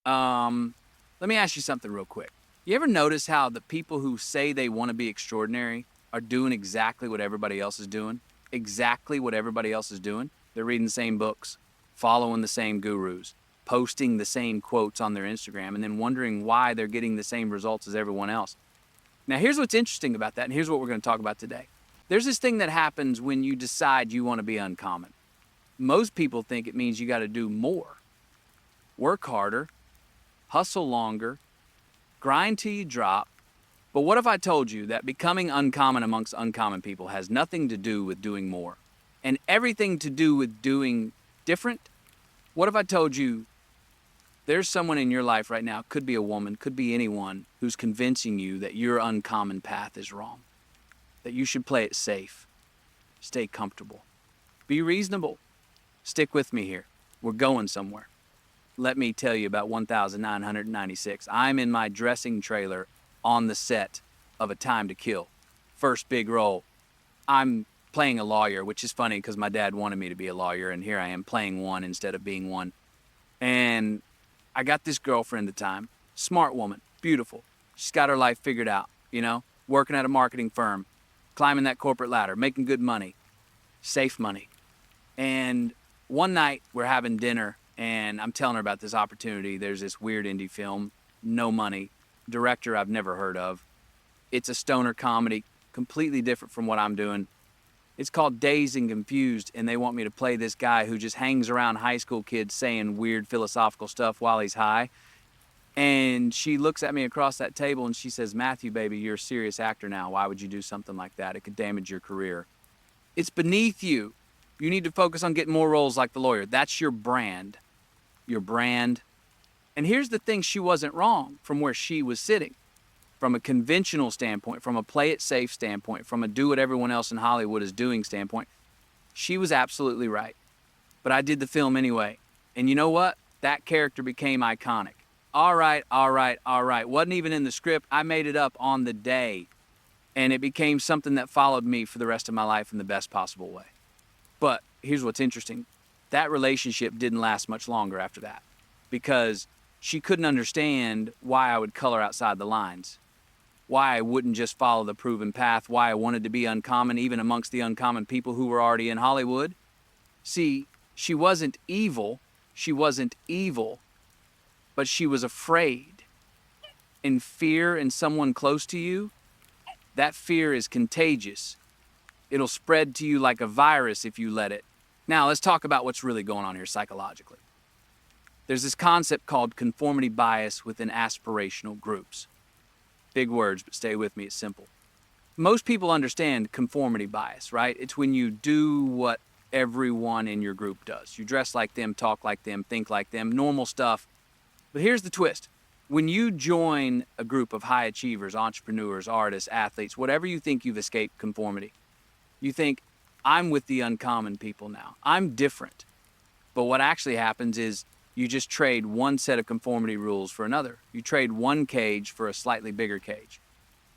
Let me ask you something real quick. You ever notice how the people who say they want to be extraordinary are doing exactly what everybody else is doing? Exactly what everybody else is doing? They're reading the same books, following the same gurus, posting the same quotes on their Instagram, and then wondering why they're getting the same results as everyone else. Now, here's what's interesting about that, and here's what we're going to talk about today. There's this thing that happens when you decide you want to be uncommon. Most people think it means you got to do more, work harder, hustle longer, grind till you drop. But what if I told you that becoming uncommon amongst uncommon people has nothing to do with doing more and everything to do with doing different? What if I told you there's someone in your life right now, could be a woman, could be anyone, who's convincing you that your uncommon path is wrong, that you should play it safe, stay comfortable, be reasonable. Stick with me here. We're going somewhere. Let me tell you about 1996. I'm in my dressing trailer on the set of A Time to Kill. First big role. I'm playing a lawyer, which is funny because my dad wanted me to be a lawyer, and here I am playing one instead of being one. And I got this girlfriend at the time, smart woman, beautiful. She's got her life figured out, working at a marketing firm, climbing that corporate ladder, making good money, safe money. And one night we're having dinner, and I'm telling her about this opportunity. There's this weird indie film, no money, director I've never heard of. It's a stoner comedy, completely different from what I'm doing. It's called Dazed and Confused, and they want me to play this guy who just hangs around high school kids saying weird philosophical stuff while he's high. And she looks at me across that table and she says, "Matthew, baby, you're a serious actor now. Why would you do something like that? It could damage your career. It's beneath you. You need to focus on getting more roles like the lawyer. That's your brand. Your brand." And here's the thing, she wasn't wrong from where she was sitting. From a conventional standpoint, from a play it safe standpoint, from a do what everyone else in Hollywood is doing standpoint, she was absolutely right. But I did the film anyway. And you know what? That character became iconic. All right. Wasn't even in the script. I made it up on the day. And it became something that followed me for the rest of my life in the best possible way. But here's what's interesting. That relationship didn't last much longer after that, because she couldn't understand why I would color outside the lines, why I wouldn't just follow the proven path, why I wanted to be uncommon even amongst the uncommon people who were already in Hollywood. See, she wasn't evil, but she was afraid. And fear in someone close to you, that fear is contagious. It'll spread to you like a virus if you let it. Now, let's talk about what's really going on here psychologically. There's this concept called conformity bias within aspirational groups. Big words, but stay with me, it's simple. Most people understand conformity bias, right? It's when you do what everyone in your group does. You dress like them, talk like them, think like them, normal stuff. But here's the twist. When you join a group of high achievers, entrepreneurs, artists, athletes, whatever you think, you've escaped conformity. You think, I'm with the uncommon people now. I'm different. But what actually happens is you just trade one set of conformity rules for another. You trade one cage for a slightly bigger cage.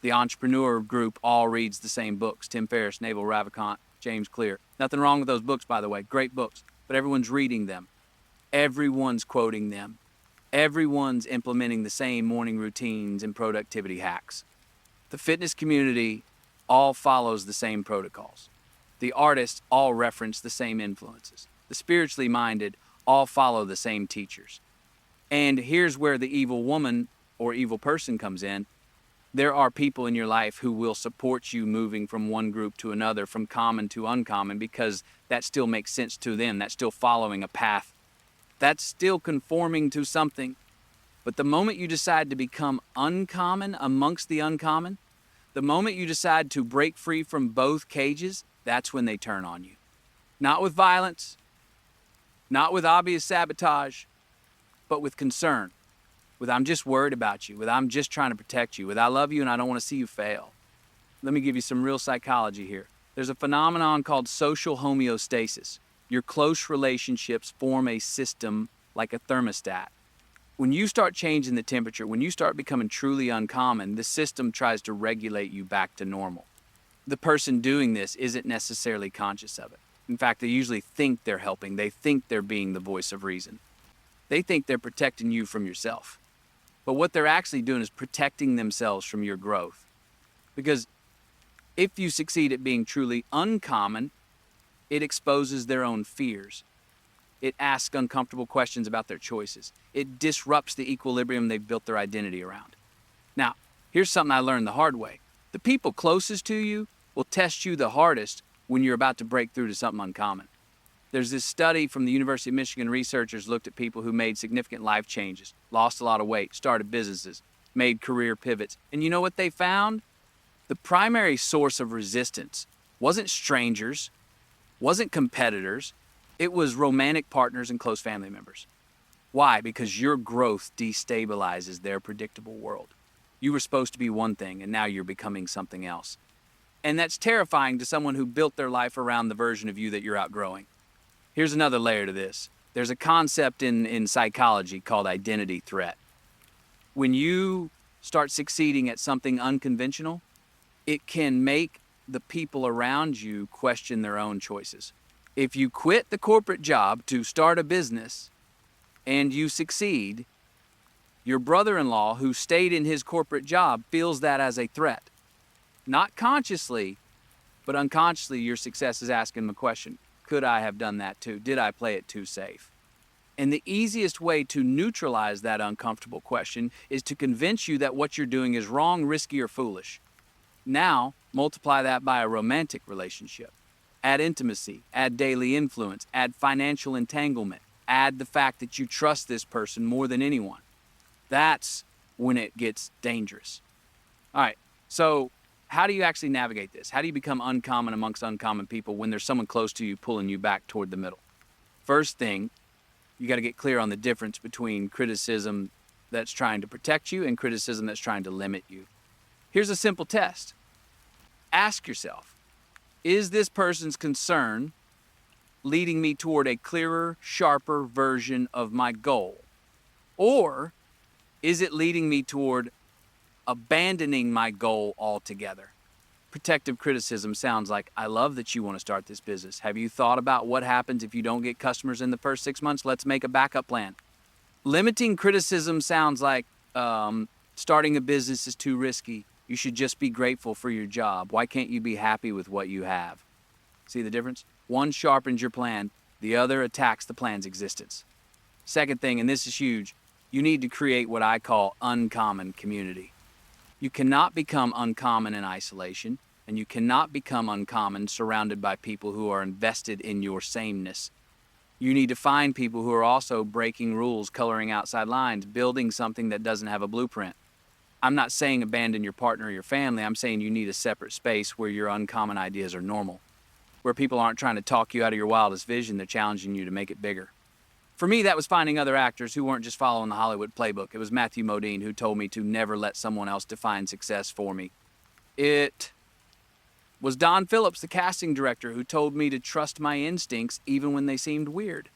The entrepreneur group all reads the same books. Tim Ferriss, Naval Ravikant, James Clear. Nothing wrong with those books, by the way. Great books. But everyone's reading them. Everyone's quoting them. Everyone's implementing the same morning routines and productivity hacks. The fitness community all follows the same protocols. The artists all reference the same influences. The spiritually minded all follow the same teachers. And here's where the evil woman or evil person comes in. There are people in your life who will support you moving from one group to another, from common to uncommon, because that still makes sense to them. That's still following a path. That's still conforming to something. But the moment you decide to become uncommon amongst the uncommon, the moment you decide to break free from both cages, that's when they turn on you. Not with violence, not with obvious sabotage, but with concern. With I'm just worried about you, with I'm just trying to protect you, with I love you and I don't want to see you fail. Let me give you some real psychology here. There's a phenomenon called social homeostasis. Your close relationships form a system like a thermostat. When you start changing the temperature, when you start becoming truly uncommon, the system tries to regulate you back to normal. The person doing this isn't necessarily conscious of it. In fact, they usually think they're helping. They think they're being the voice of reason. They think they're protecting you from yourself. But what they're actually doing is protecting themselves from your growth. Because if you succeed at being truly uncommon, it exposes their own fears. It asks uncomfortable questions about their choices. It disrupts the equilibrium they've built their identity around. Now, here's something I learned the hard way. The people closest to you will test you the hardest when you're about to break through to something uncommon. There's this study from the University of Michigan. Researchers looked at people who made significant life changes, lost a lot of weight, started businesses, made career pivots. And you know what they found? The primary source of resistance wasn't strangers, wasn't competitors, it was romantic partners and close family members. Why? Because your growth destabilizes their predictable world. You were supposed to be one thing, and now you're becoming something else. And that's terrifying to someone who built their life around the version of you that you're outgrowing. Here's another layer to this. There's a concept in psychology called identity threat. When you start succeeding at something unconventional, it can make the people around you question their own choices. If you quit the corporate job to start a business and you succeed, your brother-in-law who stayed in his corporate job feels that as a threat. Not consciously, but unconsciously, your success is asking him a question. Could I have done that too? Did I play it too safe? And the easiest way to neutralize that uncomfortable question is to convince you that what you're doing is wrong, risky, or foolish. Now, multiply that by a romantic relationship. Add intimacy, add daily influence, add financial entanglement, add the fact that you trust this person more than anyone. That's when it gets dangerous. All right, so how do you actually navigate this? How do you become uncommon amongst uncommon people when there's someone close to you pulling you back toward the middle? First thing, you got to get clear on the difference between criticism that's trying to protect you and criticism that's trying to limit you. Here's a simple test. Ask yourself, is this person's concern leading me toward a clearer, sharper version of my goal? Or is it leading me toward abandoning my goal altogether? Protective criticism sounds like, I love that you want to start this business. Have you thought about what happens if you don't get customers in the first 6 months? Let's make a backup plan. Limiting criticism sounds like, starting a business is too risky. You should just be grateful for your job. Why can't you be happy with what you have? See the difference? One sharpens your plan, the other attacks the plan's existence. Second thing, and this is huge, you need to create what I call uncommon community. You cannot become uncommon in isolation, and you cannot become uncommon surrounded by people who are invested in your sameness. You need to find people who are also breaking rules, coloring outside lines, building something that doesn't have a blueprint. I'm not saying abandon your partner or your family. I'm saying you need a separate space where your uncommon ideas are normal, where people aren't trying to talk you out of your wildest vision. They're challenging you to make it bigger. For me, that was finding other actors who weren't just following the Hollywood playbook. It was Matthew Modine who told me to never let someone else define success for me. It was Don Phillips, the casting director, who told me to trust my instincts even when they seemed weird.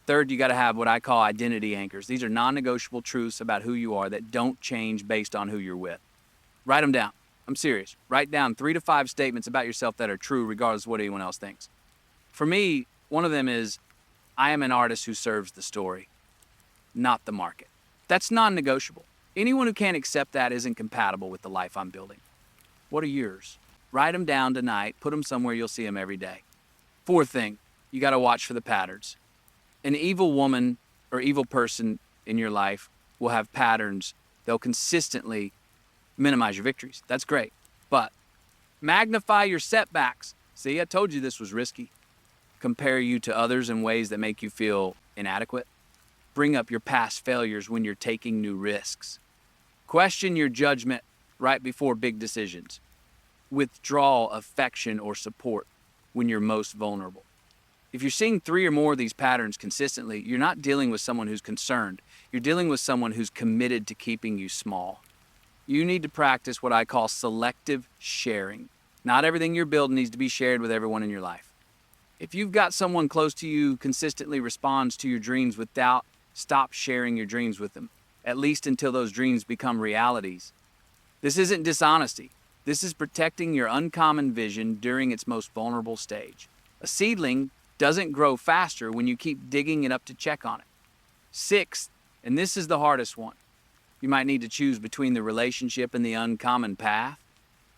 Third, you got to have what I call identity anchors. These are non-negotiable truths about who you are that don't change based on who you're with. Write them down. I'm serious. Write down 3 to 5 statements about yourself that are true regardless of what anyone else thinks. For me, one of them is, I am an artist who serves the story, not the market. That's non-negotiable. Anyone who can't accept that isn't compatible with the life I'm building. What are yours? Write them down tonight. Put them somewhere you'll see them every day. Fourth thing, you got to watch for the patterns. An evil woman or evil person in your life will have patterns. They'll consistently minimize your victories. That's great. But magnify your setbacks. See, I told you this was risky. Compare you to others in ways that make you feel inadequate. Bring up your past failures when you're taking new risks. Question your judgment right before big decisions. Withdraw affection or support when you're most vulnerable. If you're seeing 3 or more of these patterns consistently, you're not dealing with someone who's concerned. You're dealing with someone who's committed to keeping you small. You need to practice what I call selective sharing. Not everything you're building needs to be shared with everyone in your life. If you've got someone close to you who consistently responds to your dreams with doubt, stop sharing your dreams with them, at least until those dreams become realities. This isn't dishonesty. This is protecting your uncommon vision during its most vulnerable stage. A seedling doesn't grow faster when you keep digging it up to check on it. Sixth, and this is the hardest one, you might need to choose between the relationship and the uncommon path.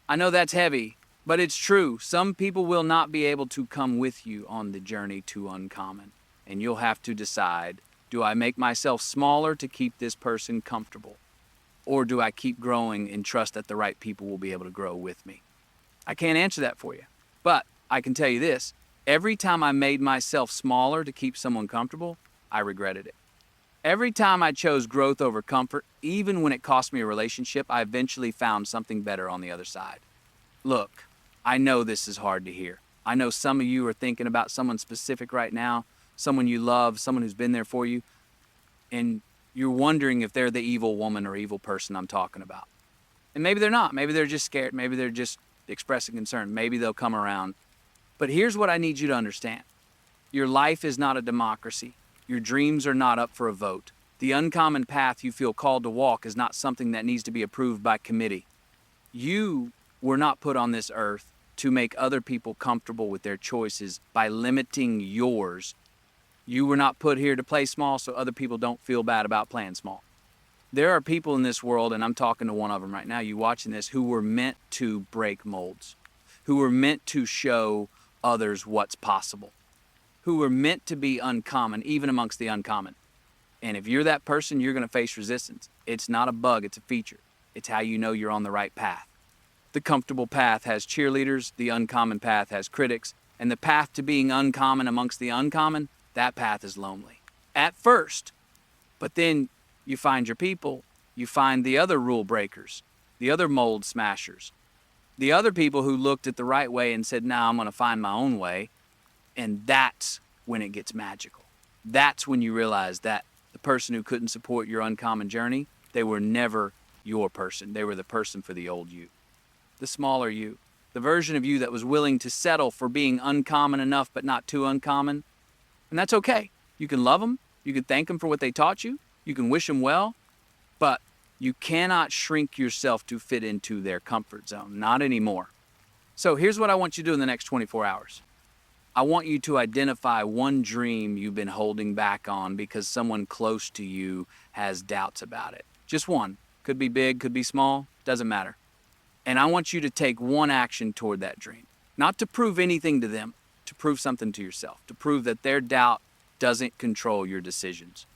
I know that's heavy, but it's true. Some people will not be able to come with you on the journey to uncommon, and you'll have to decide, do I make myself smaller to keep this person comfortable? Or do I keep growing and trust that the right people will be able to grow with me? I can't answer that for you, but I can tell you this. Every time I made myself smaller to keep someone comfortable, I regretted it. Every time I chose growth over comfort, even when it cost me a relationship, I eventually found something better on the other side. Look, I know this is hard to hear. I know some of you are thinking about someone specific right now, someone you love, someone who's been there for you, and you're wondering if they're the evil woman or evil person I'm talking about. And maybe they're not. Maybe they're just scared. Maybe they're just expressing concern. Maybe they'll come around. But here's what I need you to understand. Your life is not a democracy. Your dreams are not up for a vote. The uncommon path you feel called to walk is not something that needs to be approved by committee. You were not put on this earth to make other people comfortable with their choices by limiting yours. You were not put here to play small so other people don't feel bad about playing small. There are people in this world, and I'm talking to one of them right now, you watching this, who were meant to break molds, who were meant to show others what's possible, who were meant to be uncommon, even amongst the uncommon. And if you're that person, you're going to face resistance. It's not a bug, it's a feature. It's how you know you're on the right path. The comfortable path has cheerleaders, the uncommon path has critics, and the path to being uncommon amongst the uncommon, that path is lonely. At first. But then you find your people, you find the other rule breakers, the other mold smashers, the other people who looked at the right way and said, nah, I'm going to find my own way. And that's when it gets magical. That's when you realize that the person who couldn't support your uncommon journey, they were never your person. They were the person for the old you, the smaller you, the version of you that was willing to settle for being uncommon enough but not too uncommon. And that's okay. You can love them. You can thank them for what they taught you. You can wish them well. But you cannot shrink yourself to fit into their comfort zone. Not anymore. So here's what I want you to do in the next 24 hours. I want you to identify one dream you've been holding back on because someone close to you has doubts about it. Just one. Could be big, could be small, doesn't matter. And I want you to take one action toward that dream. Not to prove anything to them, to prove something to yourself, to prove that their doubt doesn't control your decisions.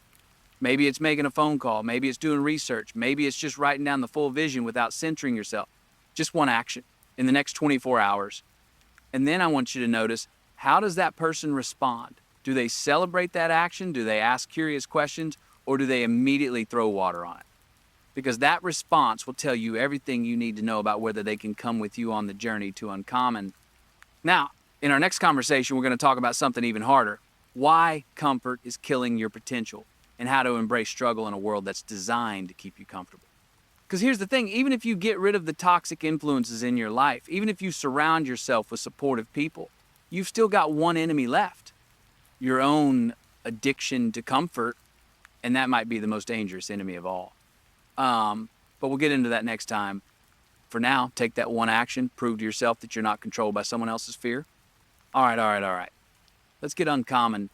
Maybe it's making a phone call, maybe it's doing research, maybe it's just writing down the full vision without centering yourself. Just one action in the next 24 hours. And then I want you to notice, how does that person respond? Do they celebrate that action? Do they ask curious questions? Or do they immediately throw water on it? Because that response will tell you everything you need to know about whether they can come with you on the journey to uncommon. Now, in our next conversation, we're going to talk about something even harder. Why comfort is killing your potential and how to embrace struggle in a world that's designed to keep you comfortable. Because here's the thing, even if you get rid of the toxic influences in your life, even if you surround yourself with supportive people, you've still got one enemy left, your own addiction to comfort, and that might be the most dangerous enemy of all. But we'll get into that next time. For now, take that one action, prove to yourself that you're not controlled by someone else's fear. All right. Let's get uncommon